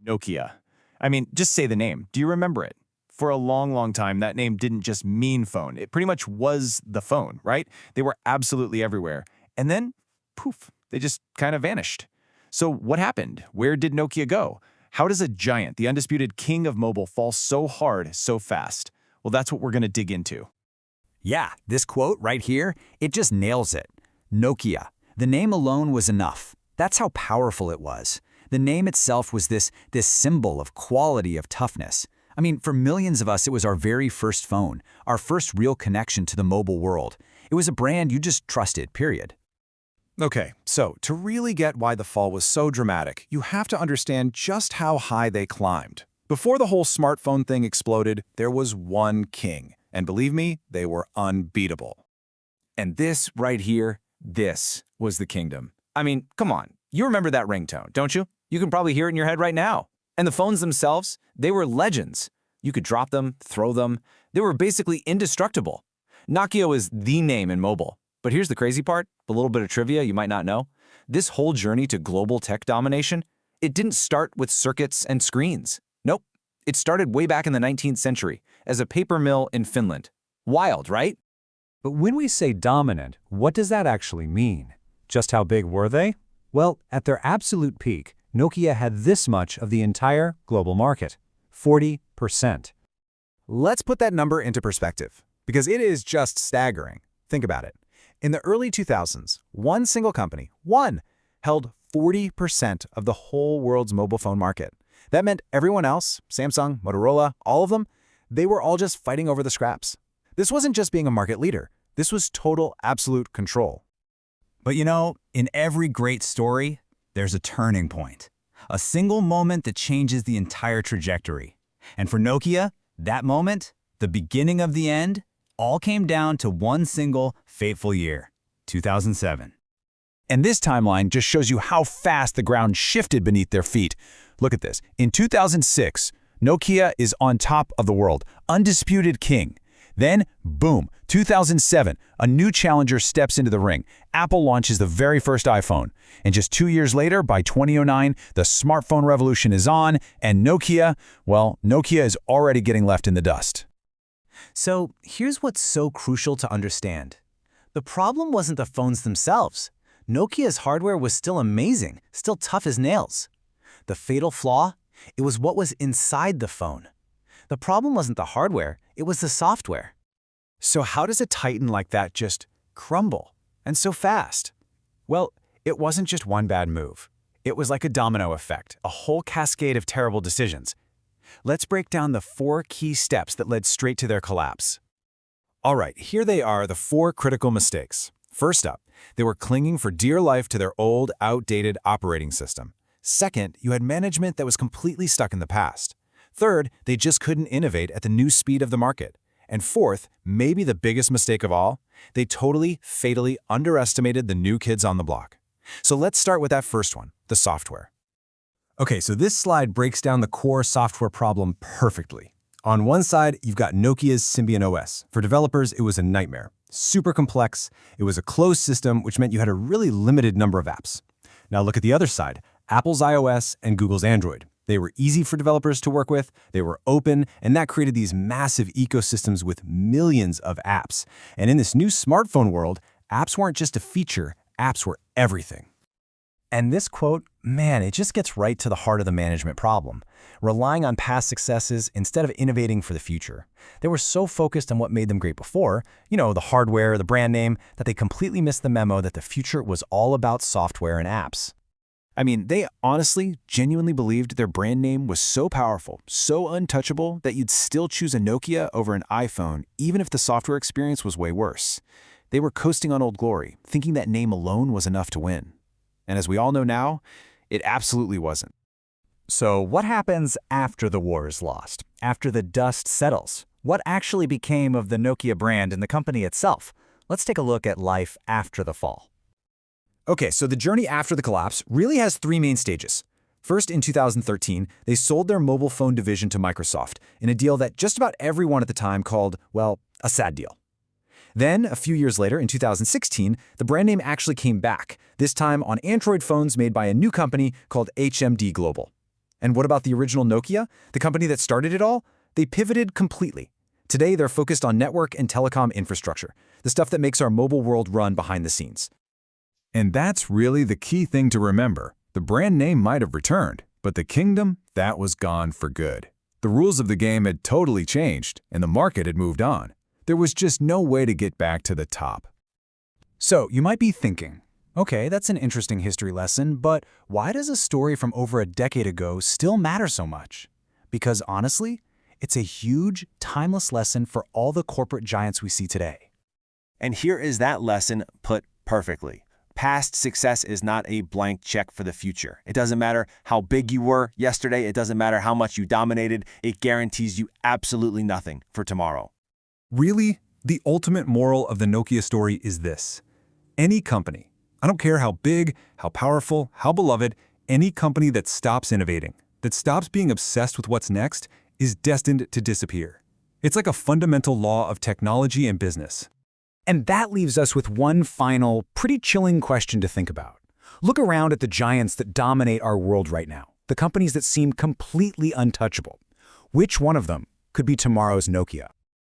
Nokia. I mean, just say the name. Do you remember it? For a long, long time, that name didn't just mean phone. It pretty much was the phone, right? They were absolutely everywhere. And then, poof, they just kind of vanished. So what happened? Where did Nokia go? How does a giant, the undisputed king of mobile, fall so hard, so fast? Well, that's what we're going to dig into. Yeah, this quote right here, it just nails it. Nokia. The name alone was enough. That's how powerful it was. The name itself was this symbol of quality, of toughness. I mean, for millions of us, it was our very first phone, our first real connection to the mobile world. It was a brand you just trusted, period. Okay, so to really get why the fall was so dramatic, you have to understand just how high they climbed. Before the whole smartphone thing exploded, there was one king. And believe me, they were unbeatable. And this right here, this was the kingdom. I mean, come on. You remember that ringtone, don't you? You can probably hear it in your head right now. And the phones themselves, they were legends. You could drop them, throw them. They were basically indestructible. Nokia was the name in mobile. But here's the crazy part, a little bit of trivia you might not know. This whole journey to global tech domination, it didn't start with circuits and screens. Nope. It started way back in the 19th century as a paper mill in Finland. Wild, right? But when we say dominant, what does that actually mean? Just how big were they? Well, at their absolute peak, Nokia had this much of the entire global market, 40%. Let's put that number into perspective, because it is just staggering. Think about it. In the early 2000s, one single company, held 40% of the whole world's mobile phone market. That meant everyone else, Samsung, Motorola, all of them, they were all just fighting over the scraps. This wasn't just being a market leader. This was total, absolute control. But you know, in every great story, there's a turning point. A single moment that changes the entire trajectory. And for Nokia, that moment, the beginning of the end, all came down to one single fateful year, 2007. And this timeline just shows you how fast the ground shifted beneath their feet. Look at this. In 2006, Nokia is on top of the world, undisputed king. Then, boom, 2007, a new challenger steps into the ring. Apple launches the very first iPhone. And just 2 years later, by 2009, the smartphone revolution is on, and Nokia is already getting left in the dust. So here's what's so crucial to understand. The problem wasn't the phones themselves. Nokia's hardware was still amazing, still tough as nails. The fatal flaw? It was what was inside the phone. The problem wasn't the hardware, it was the software. So how does a titan like that just crumble, and so fast? Well, it wasn't just one bad move. It was like a domino effect, a whole cascade of terrible decisions. Let's break down the 4 key steps that led straight to their collapse. All right, here they are, the 4 critical mistakes. First up, they were clinging for dear life to their old, outdated operating system. Second, you had management that was completely stuck in the past. Third, they just couldn't innovate at the new speed of the market. And fourth, maybe the biggest mistake of all, they totally, fatally underestimated the new kids on the block. So let's start with that first one, the software. Okay, so this slide breaks down the core software problem perfectly. On one side, you've got Nokia's Symbian OS. For developers, it was a nightmare. Super complex, it was a closed system, which meant you had a really limited number of apps. Now look at the other side, Apple's iOS and Google's Android. They were easy for developers to work with, they were open, and that created these massive ecosystems with millions of apps. And in this new smartphone world, apps weren't just a feature, apps were everything. And this quote, man, it just gets right to the heart of the management problem. Relying on past successes instead of innovating for the future. They were so focused on what made them great before, the hardware, the brand name, that they completely missed the memo that the future was all about software and apps. I mean, they honestly, genuinely believed their brand name was so powerful, so untouchable, that you'd still choose a Nokia over an iPhone, even if the software experience was way worse. They were coasting on old glory, thinking that name alone was enough to win. And as we all know now, it absolutely wasn't. So what happens after the war is lost? After the dust settles? What actually became of the Nokia brand and the company itself? Let's take a look at life after the fall. Okay, so the journey after the collapse really has 3 main stages. First, in 2013, they sold their mobile phone division to Microsoft in a deal that just about everyone at the time called, well, a sad deal. Then, a few years later, in 2016, the brand name actually came back, this time on Android phones made by a new company called HMD Global. And what about the original Nokia, the company that started it all? They pivoted completely. Today, they're focused on network and telecom infrastructure, the stuff that makes our mobile world run behind the scenes. And that's really the key thing to remember. The brand name might have returned, but the kingdom, that was gone for good. The rules of the game had totally changed, and the market had moved on. There was just no way to get back to the top. So you might be thinking, okay, that's an interesting history lesson, but why does a story from over a decade ago still matter so much? Because honestly, it's a huge, timeless lesson for all the corporate giants we see today. And here is that lesson put perfectly. Past success is not a blank check for the future. It doesn't matter how big you were yesterday. It doesn't matter how much you dominated. It guarantees you absolutely nothing for tomorrow. Really, the ultimate moral of the Nokia story is this. Any company, I don't care how big, how powerful, how beloved, any company that stops innovating, that stops being obsessed with what's next, is destined to disappear. It's like a fundamental law of technology and business. And that leaves us with one final, pretty chilling question to think about. Look around at the giants that dominate our world right now, the companies that seem completely untouchable. Which one of them could be tomorrow's Nokia?